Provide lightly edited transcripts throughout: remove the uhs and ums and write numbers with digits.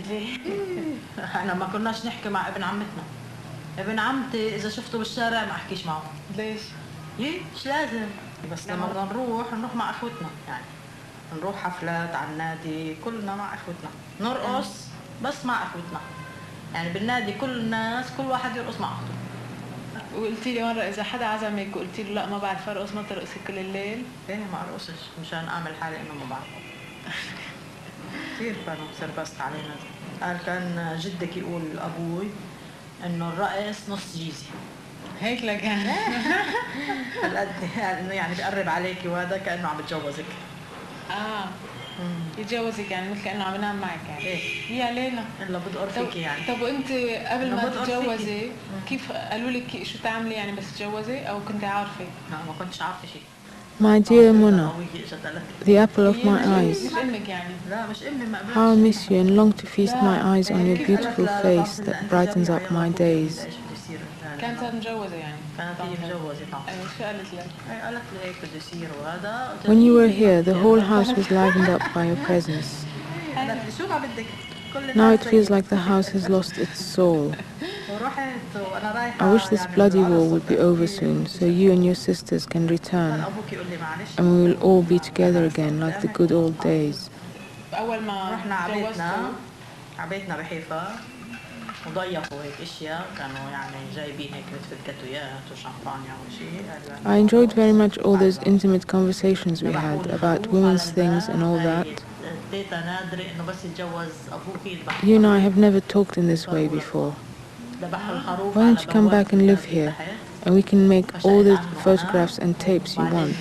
ليه؟ احنا ما كناش نحكي مع ابن عمتنا. ابن عمتي اذا شفته بالشارع ما احكيش معه. ليش؟ ليه؟ مش لازم. بس لما بدنا نروح مع اخوتنا يعني. نروح حفلات على النادي كلنا مع اخوتنا. نرقص بس مع اخوتنا. يعني بالنادي كل الناس كل واحد يرقص مع اخته. وقلتي لي مرة إذا حدا عزمك وقلتي له لا ما بعرف أرقص ما ترقصي كل الليل؟ ايه ما ارقصش مشان اعمل حالي انه ما بعرف. كثير كانوا سربست علينا. قال كان جدك يقول ابوي انه الرقص نص جيزي. هيك لكان. هالقد انه يعني بيقرب عليكي وهذا كانه عم بتجوزك. يتجوزك يعني مثل كأنه عم ينام معك يعني. ايه يا ليلى الا بدقر فيكي يعني. طب وانت قبل ما تتجوزي كيف قالوا لك شو تعملي يعني بس تتجوزي او كنت عارفه؟ لا ما كنتش عارفه شيء. My dear Mona, the apple of my eyes, how I miss you and long to feast my eyes on your beautiful face that brightens up my days. كانت متجوزة يعني؟ كانت هي متجوزة طبعا. شو قالت لك؟ قالت لي هيك بده يصير وهذا. When you were here, the whole house was livened up by your presence. قالت لي شو ما بدك؟ Now it feels like the house has lost its soul. I wish this bloody war would be over soon, so you and your sisters can return, and we will all be together again like the good old days. أول ما رحنا عبيتنا بحيفا وضيفوا هيك اشياء كانوا يعني جايبين هيك مثل الكاتويات وشامبانيا وشيء. I enjoyed very much all those intimate conversations we had about women's things and all that. You and I have never talked in this way before. Why don't you come back and live here, and we can make all the photographs and tapes you want.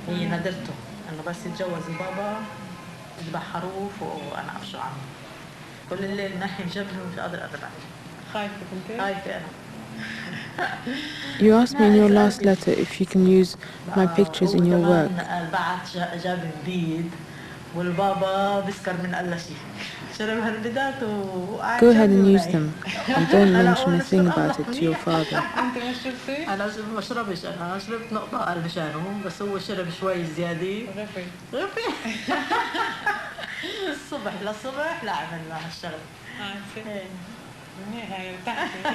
هي ندرته انه بس يتجوز البابا يذبح خروف وانا افشو عنه. كل الليل نحي جبل ومش قادر اقرب عليه. خايفة كنت؟ خايفة أنا. You asked me in your last letter if you can use my pictures in your work. بعت جاب بيد والبابا بسكر من ألا شيء. شرب هالبيدات وقاعد. Go ahead and use them, and don't mention a thing about it to your father. أنت ما شربتي؟ أنا ما شربش أنا شربت نقطة قال مشانه بس هو شرب شوي زيادة. غفي. الصبح للصبح لا عملنا هالشغل.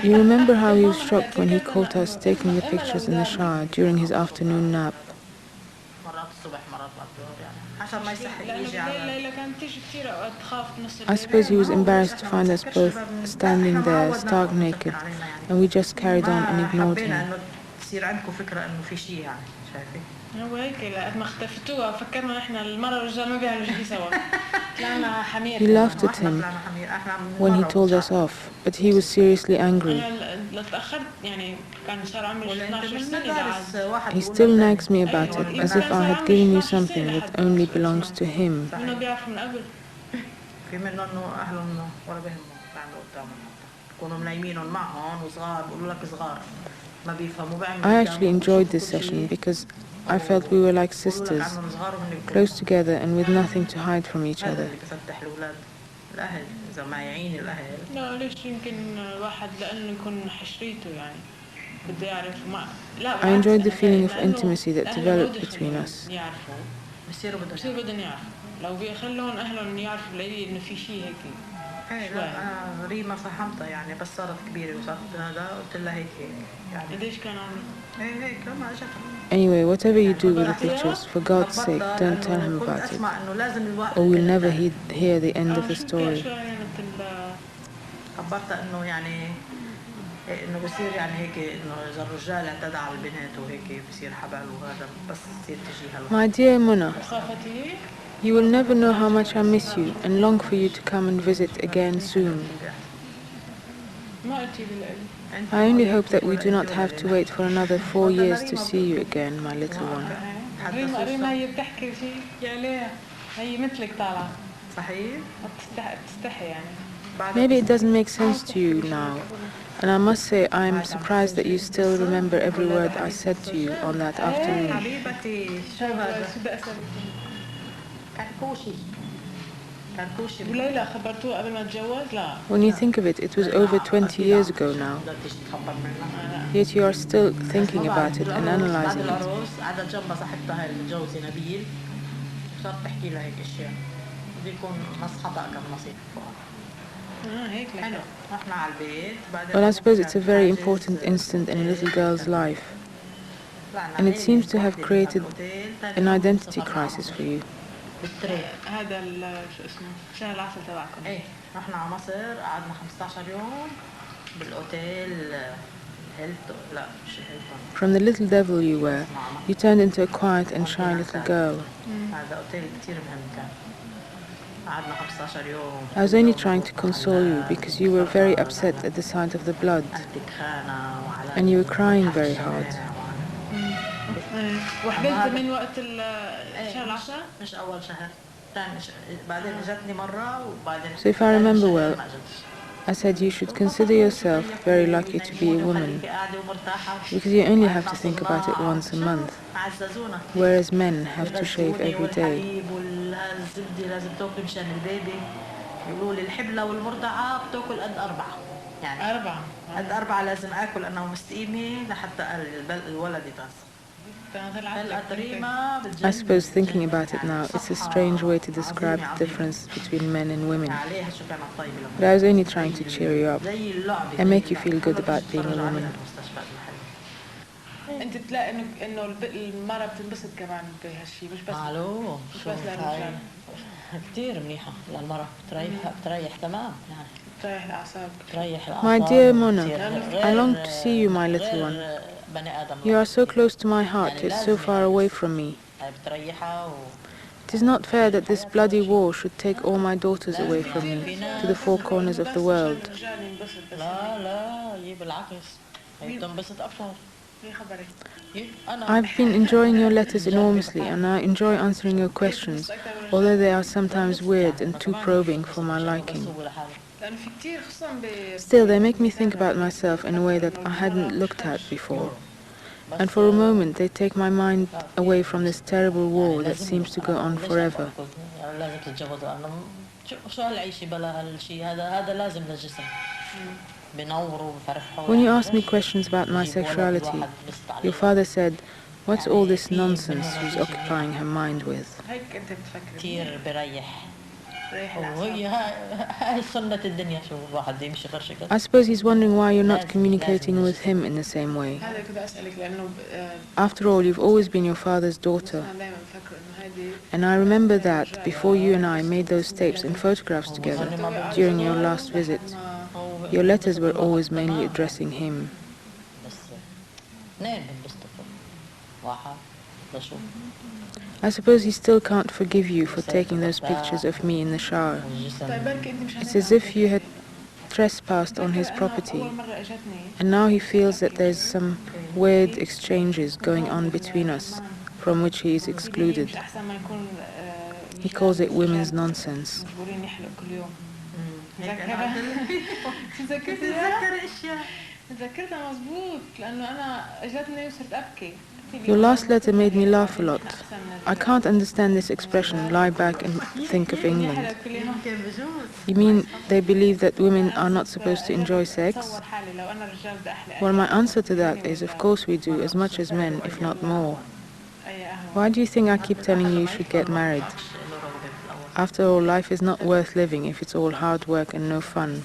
You remember how he was shocked when he caught us taking the pictures in the shower during his afternoon nap. I suppose he was embarrassed to find us both standing there stark naked, and we just carried on and ignored him. هو هيك لقد ما اختفتوها فكرنا نحن المرة والرجال ما بيعملوا شيء سوا. طلعنا حمير. He laughed at him when he told us off, but he was seriously angry. تأخرت يعني كان صار عمري 12 سنة. He still nags me about it as if I had given you something that only belongs to him. منو بيعرف من قبل. في منه إنه أهلهم ولا بهمهم بيعملوا قدامهم. كونوا ملايمينهم معهم وصغار بيقولوا لك صغار ما بيفهموا بيعملوا. I actually enjoyed this session because I felt we were like sisters, close together and with nothing to hide from each other. لا ليش يمكن الواحد لأنه يكون حشريته يعني بده يعرف ما لا. I enjoyed the feeling of intimacy that developed between us. يعرفوا بصيروا بدهم يعرفوا لو بيخلون أهلهم يعرفوا بلاقي إنه في شيء هيك. أنا ريما فهمتها يعني بس صارت كبيرة وصارت هذا قلت لها هيك يعني. ليش كان عامل؟ هيك لما أجت. Anyway, whatever you do with the pictures, for God's sake, don't tell him about it, or we'll never hear the end of the story. خبرتها إنه يعني إنه بصير يعني هيك إنه إذا الرجال اعتدى على البنات وهيك بصير حبل وهذا بس تصير تجيها. My dear Mona, you will never know how much I miss you and long for you to come and visit again soon. I only hope that we do not have to wait for another 4 years to see you again, my little one. ريما هي بتحكي شيء يعني هي مثلك طالعة. صحيح؟ بتستحي يعني. Maybe it doesn't make sense to you now, and I must say I am surprised that you still remember every word I said to you on that afternoon. When you think of it, it was over 20 years ago now. Yet you are still thinking about it and analyzing it. بيكون مصحى بقى كم نصيب فوق. هيك حلو. رحنا على البيت. Well, I suppose it's a very important instant in a little girl's life, and it seems to have created an identity crisis for you. هذا شو اسمه شهر العسل تبعكم. ايه رحنا على مصر قعدنا 15 يوم بالاوتيل هيلتون. لا مش هيلتون. From the little devil you were, you turned into a quiet and shy little girl. هذا اوتيل كثير مهم كان. قعدنا 15 يوم. I was only trying to console you because you were very upset at the sight of the blood, and you were crying very hard. وحبلت من وقت شهر العسل؟ مش أول شهر، ثاني بعدين اجتني مرة وبعدين. So if I remember well, I said you should consider yourself very lucky to be a woman, because you only have to think about it once a month, whereas men have to shave every day. يقولوا لي الحبلة والمرضعة بتاكل قد 4 يعني 4 قد 4 لازم آكل أنا ومستقيمة لحتى الولد يتغذى. I suppose thinking about it now, it's a strange way to describe the difference between men and women. But I was only trying to cheer you up and make you feel good about being a woman. انت تلاقي انه المرأة بتنبسط كمان بهالشيء مش بس للرجال. كثير منيحة للمرأة بتريح تمام يعني. بتريح الأعصاب. My dear Mona, I long to see you, my little one. You are so close to my heart, yet so far away from me. It is not fair that this bloody war should take all my daughters away from me, to the four corners of the world. I've been enjoying your letters enormously, and I enjoy answering your questions, although they are sometimes weird and too probing for my liking. Still, they make me think about myself in a way that I hadn't looked at before. And for a moment, they take my mind away from this terrible war that seems to go on forever. When you asked me questions about my sexuality, your father said, "What's all this nonsense she's occupying her mind with?" I suppose he's wondering why you're not communicating with him in the same way. After all, you've always been your father's daughter. And I remember that before you and I made those tapes and photographs together during your last visit, your letters were always mainly addressing him. I suppose he still can't forgive you for taking those pictures of me in the shower. It's as if you had trespassed on his property, and now he feels that there's some weird exchanges going on between us, from which he is excluded. He calls it women's nonsense. Your last letter made me laugh a lot. I can't understand this expression, lie back and think of England. You mean they believe that women are not supposed to enjoy sex? Well, my answer to that is, of course we do, as much as men, if not more. Why do you think I keep telling you you should get married? After all, life is not worth living if it's all hard work and no fun.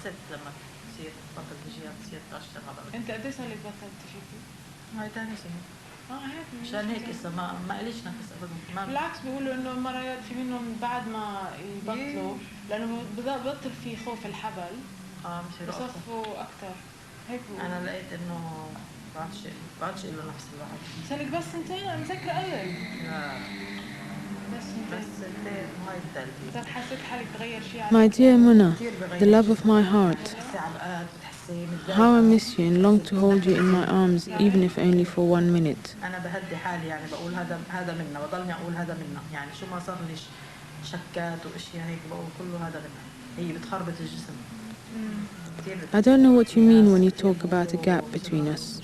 عشان هيك اسا ما قاليش نفس ابدا. بالعكس بيقولوا انه المرأة في منهم بعد ما يبطلوا لانه ببطل في خوف الحبل بصفوا اكثر هيك. انا لقيت انه بعدش له نفس الواحد. سالك بس انتين انا مذكره قليل. لا بس انتين هاي الدلبي. حسيت حالك تغير شيء. My dear Mona, the love of my heart. How I miss you and long to hold you in my arms, even if only for 1 minute. أنا بهدي حالي يعني بقول هذا منا بضلني أقول هذا منا يعني شو ما صار لي شكات وأشياء هيك بقول كله هذا منا. هي بتخربط الجسم. I don't know what you mean when you talk about a gap between us.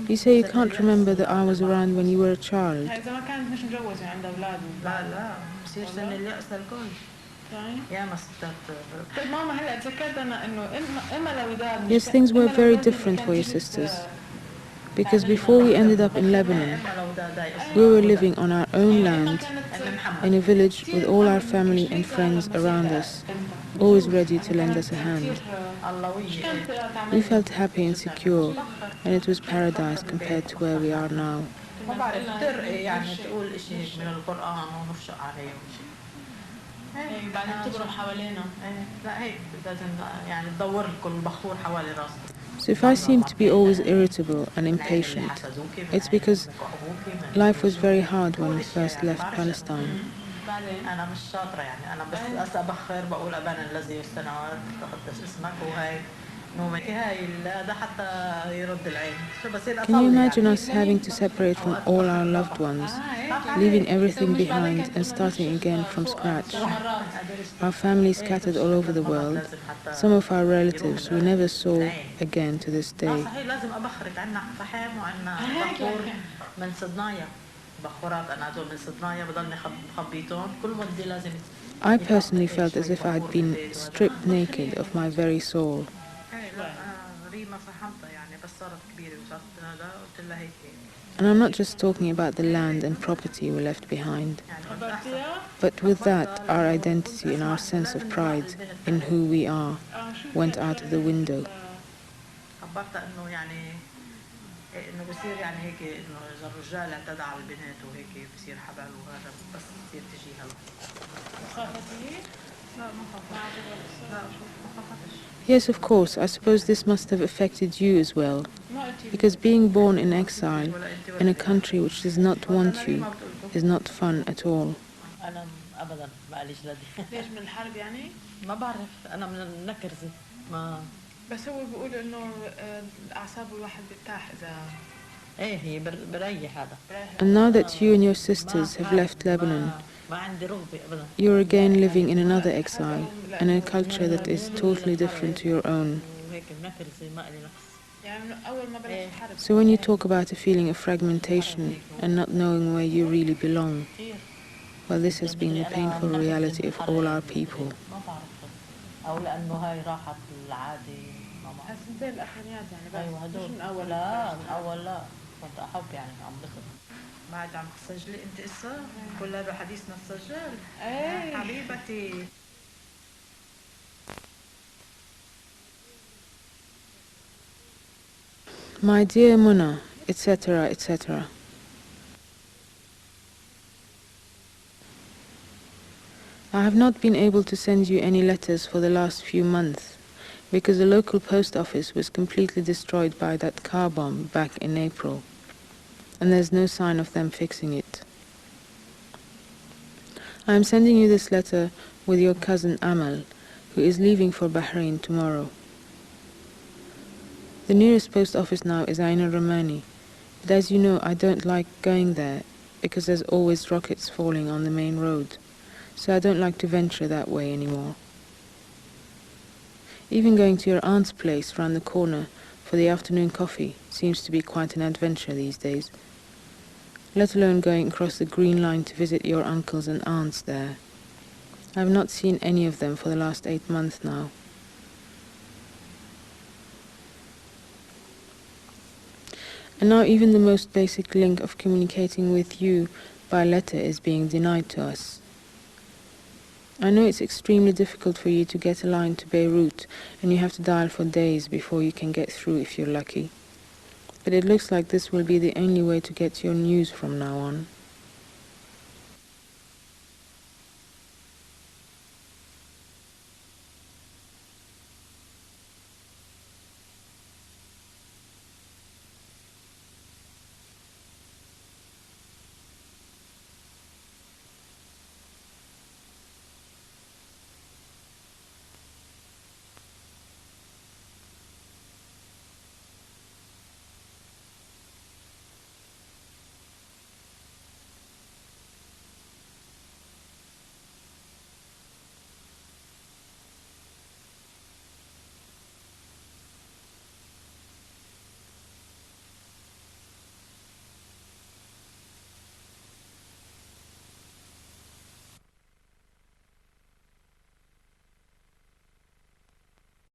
You say you can't remember that I was around when you were a child. Yes, things were very different for your sisters. Because before we ended up in Lebanon, we were living on our own land in a village with all our family and friends around us, always ready to lend us a hand. We felt happy and secure, and it was paradise compared to where we are now. So if I seem to be always irritable and impatient, it's because life was very hard when we first left Palestine. Can you imagine us having to separate from all our loved ones, leaving everything behind and starting again from scratch? Our families scattered all over the world, some of our relatives we never saw again to this day. I personally felt as if I had been stripped naked of my very soul. And I'm not just talking about the land and property we left behind, but with that, our identity and our sense of pride in who we are went out of the window. Yes, of course, I suppose this must have affected you as well, because being born in exile in a country which does not want you is not fun at all. بس هو بيقول انه اعصاب الواحد بترتاح اذا And now that you and your sisters have left Lebanon, you're again living in another exile, and in a culture that is totally different to your own. So when you talk about a feeling of fragmentation and not knowing where you really belong, well, this has been the painful reality of all our people. كنت أحب يعني عم بخط بعد عم تسجلي أنت إسا كل هذا حديثنا تسجل حبيبتي. My dear Muna, etc., etc. I have not been able to send you any letters for the last few months, because the local post office was completely destroyed by that car bomb back in April, and there's no sign of them fixing it. I am sending you this letter with your cousin Amal, who is leaving for Bahrain tomorrow. The nearest post office now is Ain al-Romani, but as you know, I don't like going there because there's always rockets falling on the main road, so I don't like to venture that way anymore. Even going to your aunt's place round the corner for the afternoon coffee seems to be quite an adventure these days, let alone going across the Green Line to visit your uncles and aunts there. I have not seen any of them for the last 8 months now. And now even the most basic link of communicating with you by letter is being denied to us. I know it's extremely difficult for you to get a line to Beirut, and you have to dial for days before you can get through if you're lucky. But it looks like this will be the only way to get your news from now on.